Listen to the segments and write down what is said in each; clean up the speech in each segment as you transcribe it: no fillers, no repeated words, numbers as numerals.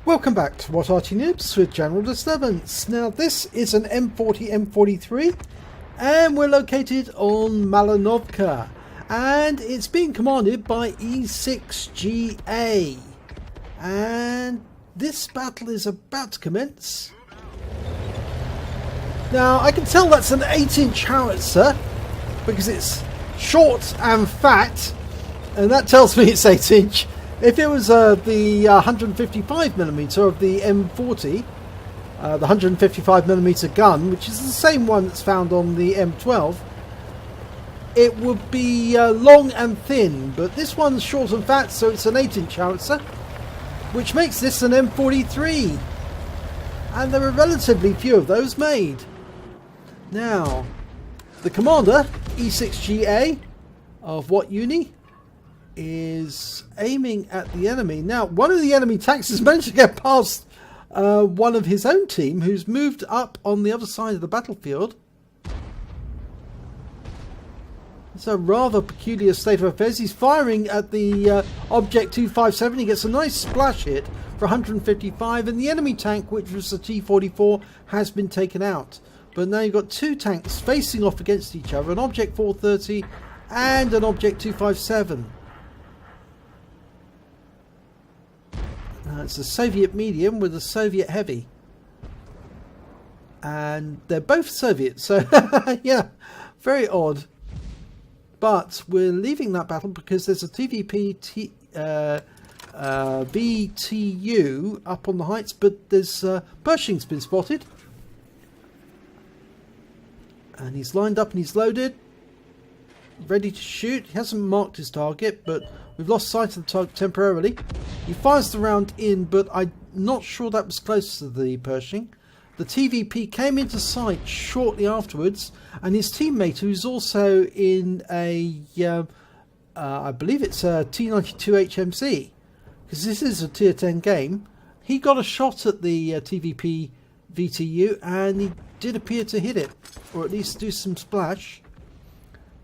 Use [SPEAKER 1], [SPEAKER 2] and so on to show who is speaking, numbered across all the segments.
[SPEAKER 1] Welcome back to What Arty Noobs with General Disturbance. Now this is an M40 M43 and we're located on Malinovka and it's being commanded by E6GA and this battle is about to commence. Now I can tell that's an 8-inch howitzer because it's short and fat, and that tells me it's 8-inch. If it was the 155mm of the M40, the 155mm gun, which is the same one that's found on the M12, it would be long and thin, but this one's short and fat, so it's an 8-inch howitzer, which makes this an M43, and there are relatively few of those made. Now, the commander, E6GA, of what uni, is aiming at the enemy. Now, one of the enemy tanks has managed to get past one of his own team, who's moved up on the other side of the battlefield. It's a rather peculiar state of affairs. He's firing at the Object 257. He gets a nice splash hit for 155, and the enemy tank, which was the T-44, has been taken out. But now you've got two tanks facing off against each other, an Object 430 and an Object 257. It's a Soviet medium with a Soviet heavy, and they're both Soviet, so yeah, very odd. But we're leaving that battle because there's a TVP BTU up on the heights, but there's Pershing's been spotted, and he's lined up and he's loaded, ready to shoot. He hasn't marked his target, but we've lost sight of the target temporarily. He fires the round in, but I'm not sure that was close to the Pershing. The TVP came into sight shortly afterwards, and his teammate, who's also in a, I believe it's a T92 HMC, because this is a tier 10 game, he got a shot at the TVP VTU, and he did appear to hit it, or at least do some splash.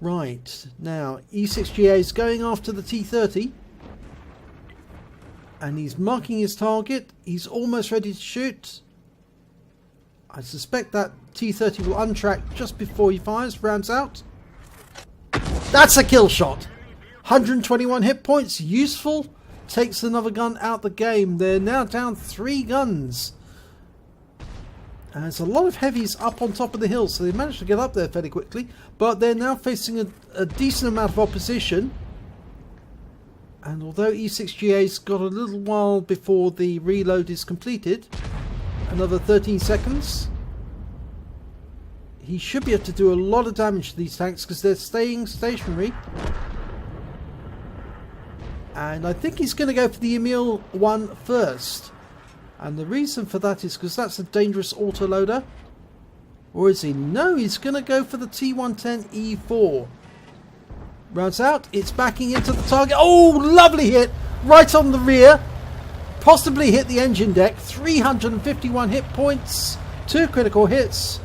[SPEAKER 1] Right, now E6GA is going after the T30 and he's marking his target. He's almost ready to shoot. I suspect that T30 will untrack just before he fires. Rounds out. That's a kill shot. 121 hit points, useful. Takes another gun out the game. They're now down 3 guns. And there's a lot of heavies up on top of the hill, so they managed to get up there fairly quickly, but they're now facing a decent amount of opposition. And although E6GA's got a little while before the reload is completed, another 13 seconds, he should be able to do a lot of damage to these tanks because they're staying stationary. And I think he's going to go for the Emil one first. And the reason for that is because that's a dangerous autoloader. Or is he? No, he's going to go for the T110E4. Rounds out. It's backing into the target. Oh, lovely hit. Right on the rear. Possibly hit the engine deck. 351 hit points. 2 critical hits.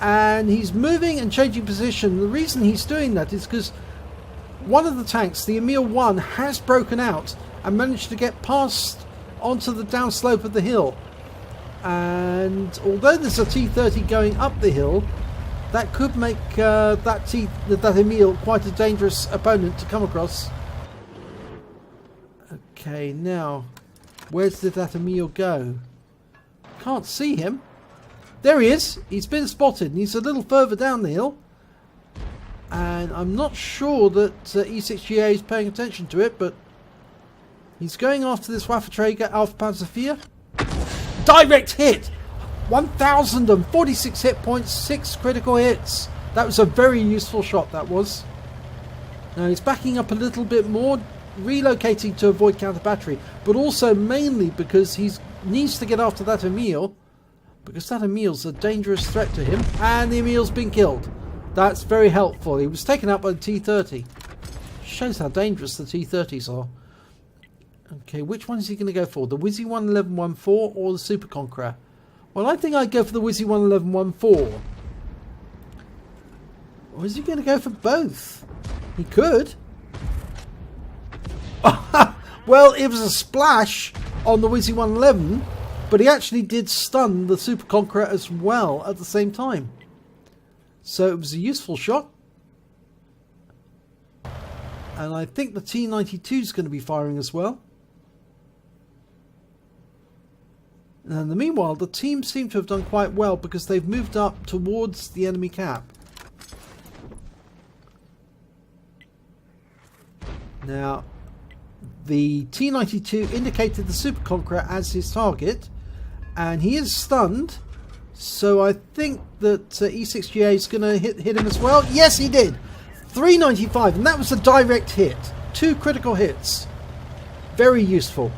[SPEAKER 1] And he's moving and changing position. The reason he's doing that is because one of the tanks, the Emil 1, has broken out and managed to get past onto the downslope of the hill, and although there's a T30 going up the hill, that could make that Emil quite a dangerous opponent to come across. Okay, now where did that Emil go? Can't see him. There he is. He's been spotted and he's a little further down the hill, and I'm not sure that E6GA is paying attention to it, but he's going after this Waffenträger Alpha Panzervier. Direct hit! 1,046 hit points, 6 critical hits. That was a very useful shot, that was. Now he's backing up a little bit more, relocating to avoid counter battery, but also mainly because he needs to get after that Emil, because that Emil's a dangerous threat to him, and the Emil's been killed. That's very helpful. He was taken out by the T30. Shows how dangerous the T30s are. Okay, which one is he going to go for? The Wizzy 11114 or the Super Conqueror? Well, I think I'd go for the Wizzy 11114. Or is he going to go for both? He could. Well, it was a splash on the Wizzy 111, but he actually did stun the Super Conqueror as well at the same time. So it was a useful shot. And I think the T92 is going to be firing as well. And in the meanwhile, the team seem to have done quite well because they've moved up towards the enemy cap. Now, the T92 indicated the Super Conqueror as his target, and he is stunned. So I think that E6GA is going to hit him as well. Yes, he did. 395, and that was a direct hit. 2 critical hits. Very useful.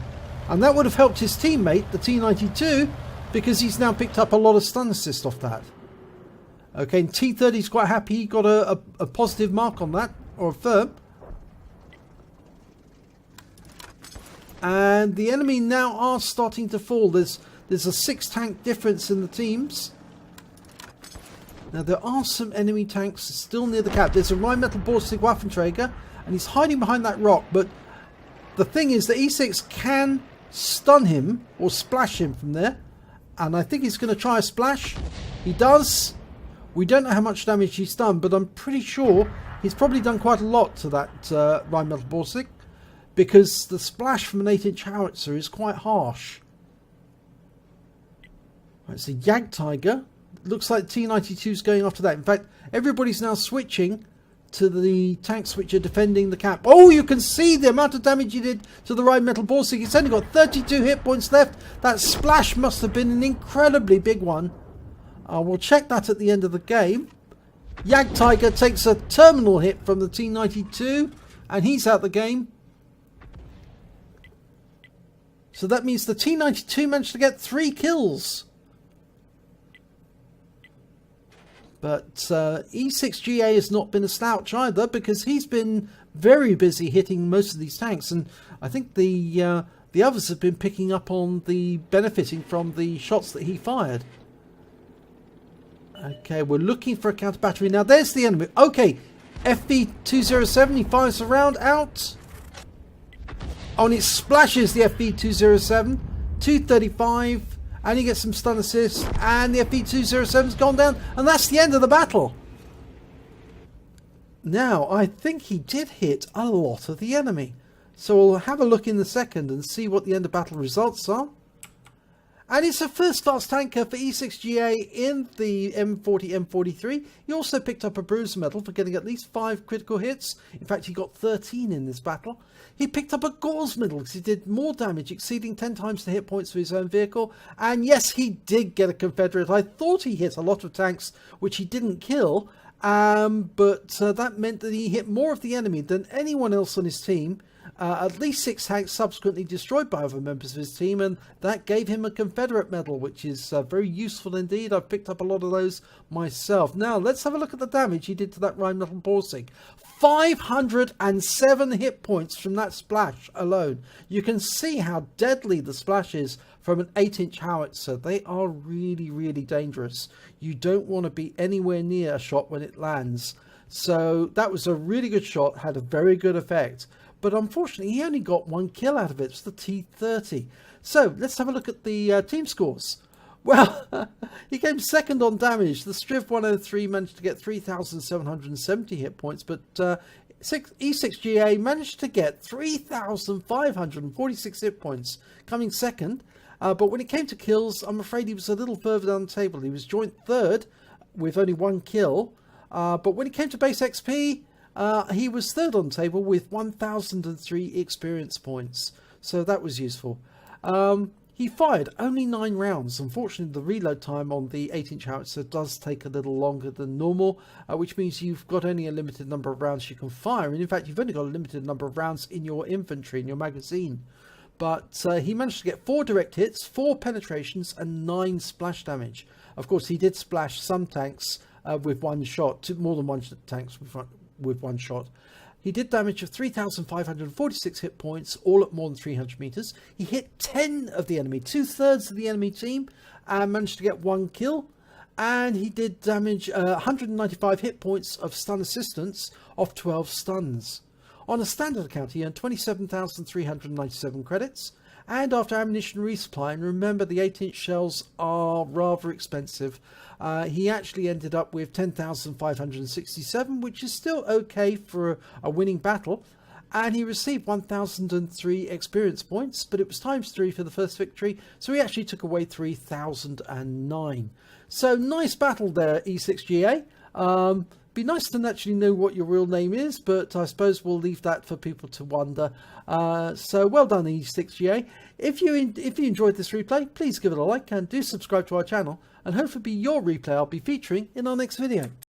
[SPEAKER 1] And that would have helped his teammate, the T92, because he's now picked up a lot of stun assist off that. Okay, and T30 is quite happy. He got a positive mark on that, or a firm. And the enemy now are starting to fall. There's a 6 tank difference in the teams. Now there are some enemy tanks still near the cap. There's a Rheinmetall Borsig Waffenträger, and he's hiding behind that rock. But the thing is that E6 can stun him or splash him from there. And I think he's going to try a splash. He does. We don't know how much damage he's done, but I'm pretty sure he's probably done quite a lot to that Rheinmetall Borsig, because the splash from an 8-inch howitzer is quite harsh. Right, so Jagdtiger. Looks like T92 is going after that. In fact, everybody's now switching to the tanks which are defending the cap. Oh, you can see the amount of damage he did to the Rheinmetall Borsig. It's only got 32 hit points left. That splash must have been an incredibly big one. We'll check that at the end of the game. Jagdtiger takes a terminal hit from the T92, and he's out the game. So that means the T92 managed to get 3 kills. But E6GA has not been a slouch either, because he's been very busy hitting most of these tanks. And I think the others have been picking up on the benefiting from the shots that he fired. Okay, we're looking for a counter battery. Now there's the enemy. Okay, FV207, he fires the round out. Oh, and it splashes the FV207, 235. And he gets some stun assists, and the FV207's gone down, and that's the end of the battle. Now, I think he did hit a lot of the enemy. So we'll have a look in a second and see what the end of battle results are. And it's a first class tanker for E6GA in the M40, M43. He also picked up a bruiser medal for getting at least 5 critical hits. In fact, he got 13 in this battle. He picked up a Gore's medal because he did more damage, exceeding 10 times the hit points for his own vehicle. And yes, he did get a Confederate. I thought he hit a lot of tanks, which he didn't kill. But that meant that he hit more of the enemy than anyone else on his team. At least 6 tanks subsequently destroyed by other members of his team, and that gave him a Confederate medal, which is very useful indeed. I've picked up a lot of those myself. Now, let's have a look at the damage he did to that Rheinmetall Borsig. 507 hit points from that splash alone. You can see how deadly the splash is from an 8-inch howitzer. They are really, really dangerous. You don't want to be anywhere near a shot when it lands. So that was a really good shot, had a very good effect. But unfortunately, he only got 1 kill out of it. It's the T30. So let's have a look at the team scores. Well, he came second on damage. The Striv 103 managed to get 3,770 hit points, but E6GA managed to get 3,546 hit points, coming second. But when it came to kills, I'm afraid he was a little further down the table. He was joint third with only 1 kill. But when it came to base XP, he was third on the table with 1,003 experience points. So that was useful. He fired only 9 rounds. Unfortunately, the reload time on the 8-inch howitzer does take a little longer than normal, which means you've got only a limited number of rounds you can fire. And in fact, you've only got a limited number of rounds in your inventory, in your magazine. But he managed to get 4 direct hits, 4 penetrations, and 9 splash damage. Of course, he did splash some tanks with 1 shot, more than 1 tanks with 1 shot. He did damage of 3,546 hit points, all at more than 300 meters. He hit 10 of the enemy, 2/3 of the enemy team, and managed to get 1 kill. And he did damage 195 hit points of stun assistance off 12 stuns. On a standard account, he earned 27,397 credits, and after ammunition resupply, and remember the 8-inch shells are rather expensive, he actually ended up with 10,567, which is still okay for a winning battle. And he received 1,003 experience points, but it was ×3 for the first victory, so he actually took away 3,009. So nice battle there, E6GA. Be nice to actually know what your real name is, but I suppose we'll leave that for people to wonder. So well done, E6GA. If you enjoyed this replay, please give it a like and do subscribe to our channel, and hopefully your replay I'll be featuring in our next video.